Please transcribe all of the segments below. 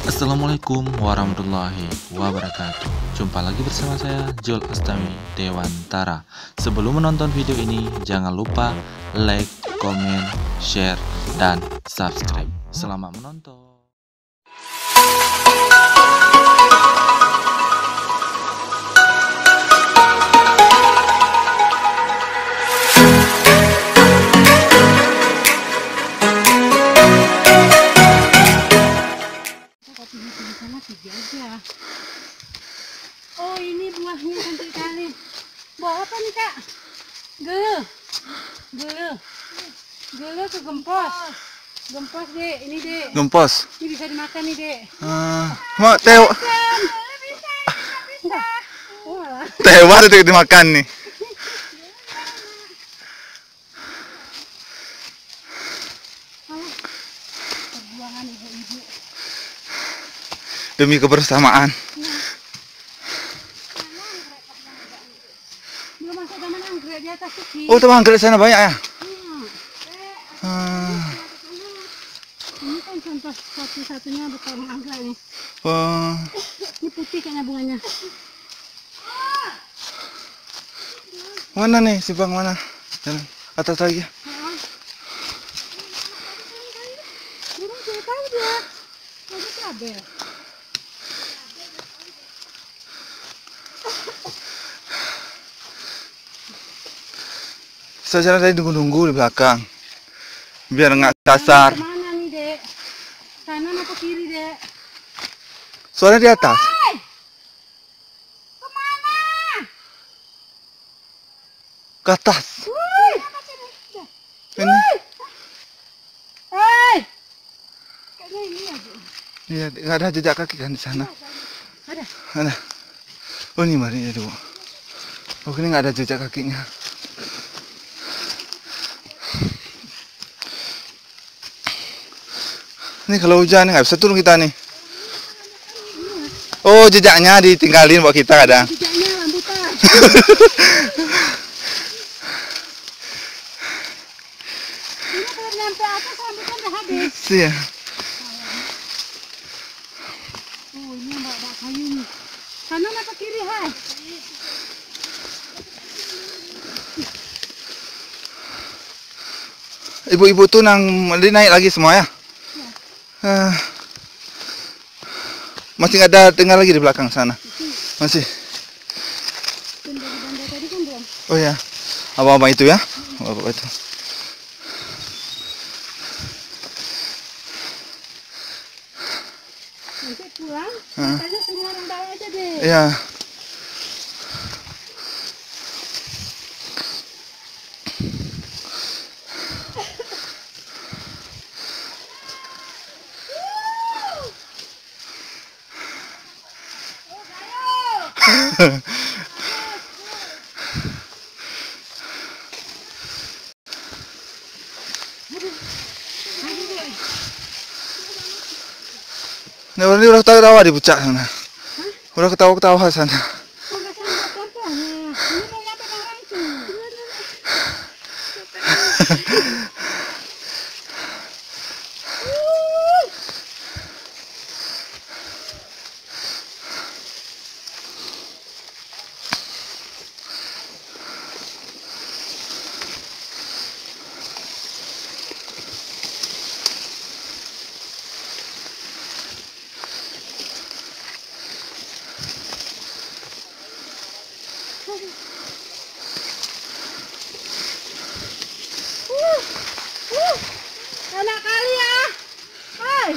Assalamualaikum warahmatullahi wabarakatuh. Jumpa lagi bersama saya Jul Astami Dewantara. Sebelum menonton video ini, jangan lupa like, komen, share, dan subscribe. Selamat menonton. Oh, ini buahnya cantik kali. Buah apa nih, Kak? Gele ke gempos. Gempos, Dek. Ini, Dek. Gempos. Ini bisa dimakan nih, Dek. Mak tewa. Enggak. Oh, alah. Tewa itu dimakan nih. Perjuangan ibu-ibu. Demi kebersamaan. Belum masuk taman anggrek di atas tuh. Oh, teman anggrek sana banyak ya? Ini kan contoh satu-satunya taman anggrek nih. Oh, Ini putih kayaknya bunganya. mana nih si Bang mana? Jalan atas lagi. Burung saya tahu dia. Lagi kabel. Saya tadi nunggu-nunggu di belakang. Biar nggak kasar. Kemana nih, Dek? Kanan apa kiri, Dek? Soalnya di atas. Kemana? Ke atas. Ini. Hei! Kayaknya ini aja. Iya, nggak ada jejak kaki kan di sana. Ada. Ada. Oh, ini mari itu. Oh, ini nggak ada jejak kakinya. Ini kalau hujan nggak bisa turun kita nih. Oh, jejaknya ditinggalin buat kita kadang. Jejaknya rambutan. Ini kalau nyampe atas rambutan udah habis. Iya. Oh, ini mbak kayu nih. Kanan apa kiri, hai? Ibu-ibu tuh naik lagi semua ya? Masih nggak ada tinggal lagi di belakang sana. Masih. Dan dari banda tadi kan belum. Oh ya. Apa-apa itu ya? Apa itu? Nanti pulang, katanya suruh orang bawa aja deh. Iya. Nah, ini udah ketawa di puncak sana. Udah ketawa-ketawa sana. Oh, nggak sampai contohnya. Ini mau nyampe orang itu. Enak kali ya. Hai.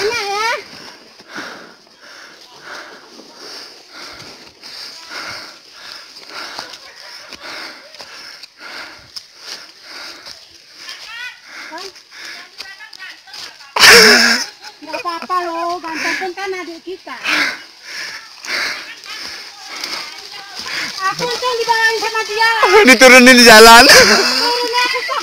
Enak ya. Nggak apa-apa loh, ganteng pun kan adik kita. Aku yang dibawain sama dia. Diturunin di jalan. Turunnya aku kok.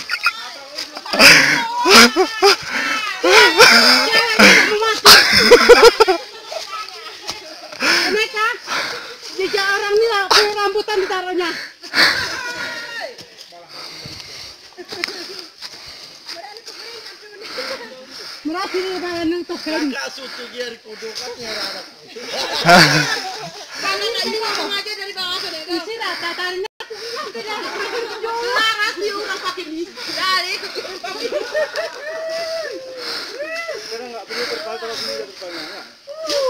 Mereka jejak orang ini lah, rambutan ditaruhnya. Berarti nang token. Kakak suci dia di kudu kan nyara. Kamu tadi ngomong aja dari bawah ke dek. Isi rata tarinnya aku bilang ke dia. Laras di orang pakai ini. Dari. Karena nggak perlu terbal kalau sini ada banyak.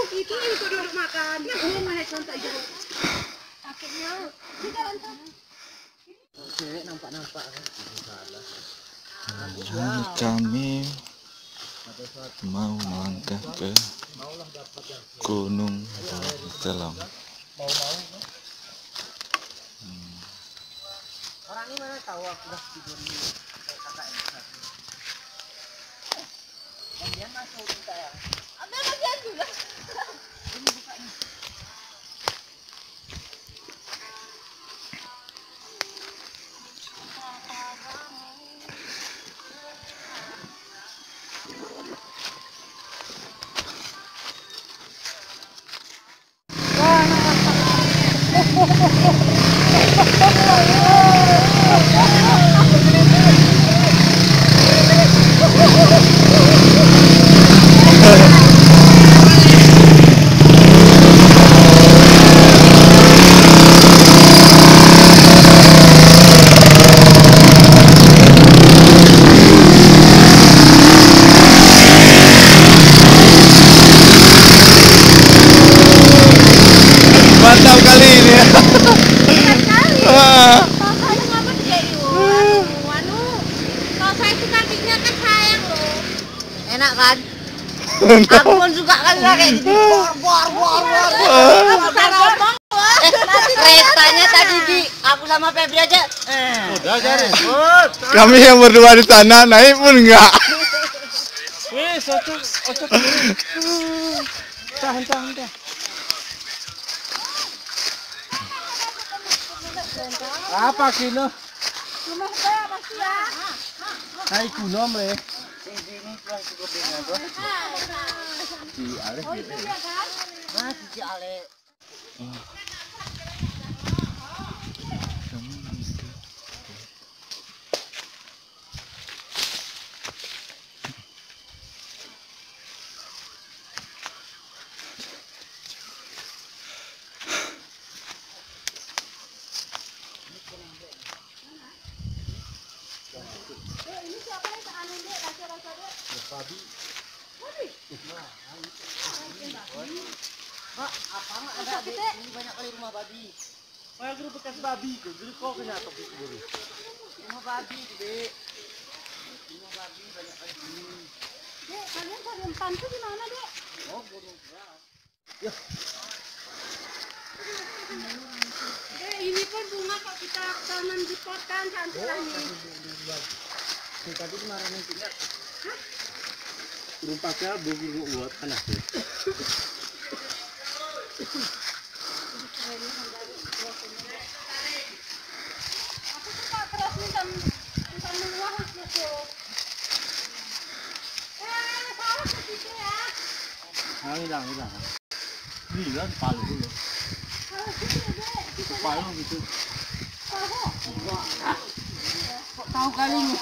Itu duduk makan. Oh, mana contoh aja. Akhirnya kita lantar. Cewek nampak-nampak kan. Jadi kami mau melangkah ke Gunung Telong. Orang ini mana tahu aku udah tidur di kakak ini. Dan dia masuk minta ya. Ambil bagian juga. Ini bukanya. Mantap kali ini ya. Enak kan? Aku pun suka kan kayak gitu. Bor. Keretanya tadi di aku sama Febri aja. Udah cari. Kami yang berdua di sana naik pun enggak. Wih, ocok. Tahan. Apa kilo? Cuma saya masih ya. Naik kuno mre. Oh itu dia kan? Nah, si Ale. Ini siapa yang seanu dek? Rasa-rasa dek? Babi. Pak, apa nggak ada dek? Ini banyak kali rumah babi. Kayak guru bekas babi tuh. Jadi kok kena topik guru. Rumah babi, dek. Rumah babi banyak kali sini. Dek, kalian cari empan tuh di mana dek? Oh, gunung beras. Ini pun bunga kok kita tanam di pot kan cantik lagi. Tadi kemarin itu ya. Rumpaknya buku buat anak tuh. Aku suka terus minta meluah aku. Salah ke situ ya. Hilang. Gila palu dulu. Salah situ dek. Kita Palu gitu. kok tahu kali ini.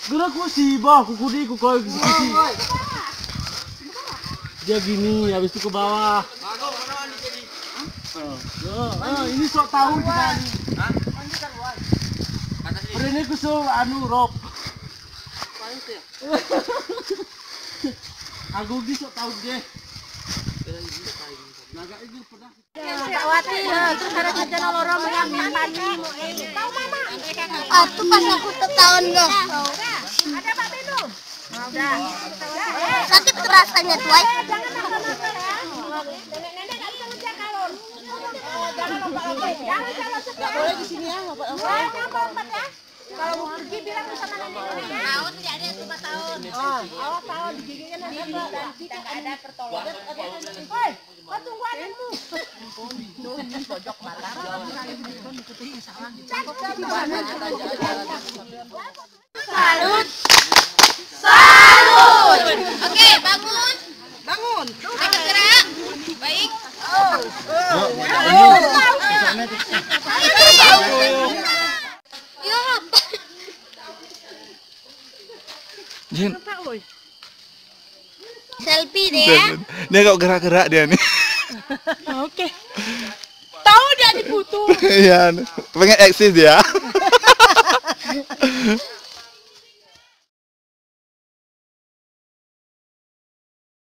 Gila aku sih bah, kuku kau gitu sih. Dia gini, habis itu ke bawah. Ini sok tahu kita nih. Hari ini aku sok rob. Aku gini sok tahu deh. Kak Wati, terus ada rencana lorong mengambil tadi. Tahu mama? Itu pas aku setahun loh. Ada Pak Beno? Udah. Sakit rasanya tuh. Jangan nakal-nakal ya. Nenek-nenek nggak bisa ngejak kalon. Jangan lompat-lompat. Jangan lompat. Nggak boleh di sini ya lompat-lompat. Jangan lompat ya. Kalau mau pergi bilang sama nenek-nenek ya. Tahun tidak ada cuma tahun. Awas tahun digiginya nanti kita nggak ada pertolongan. Woi, kau tunggu adikmu. Ini pojok batar. Salut. Salut. Oke, bangun. Bangun. Ayo gerak. Baik. Jin, mimpi deh ya. Dia kok gerak-gerak dia nih. Oke. Tahu dia diputus. Iya, pengen eksis dia.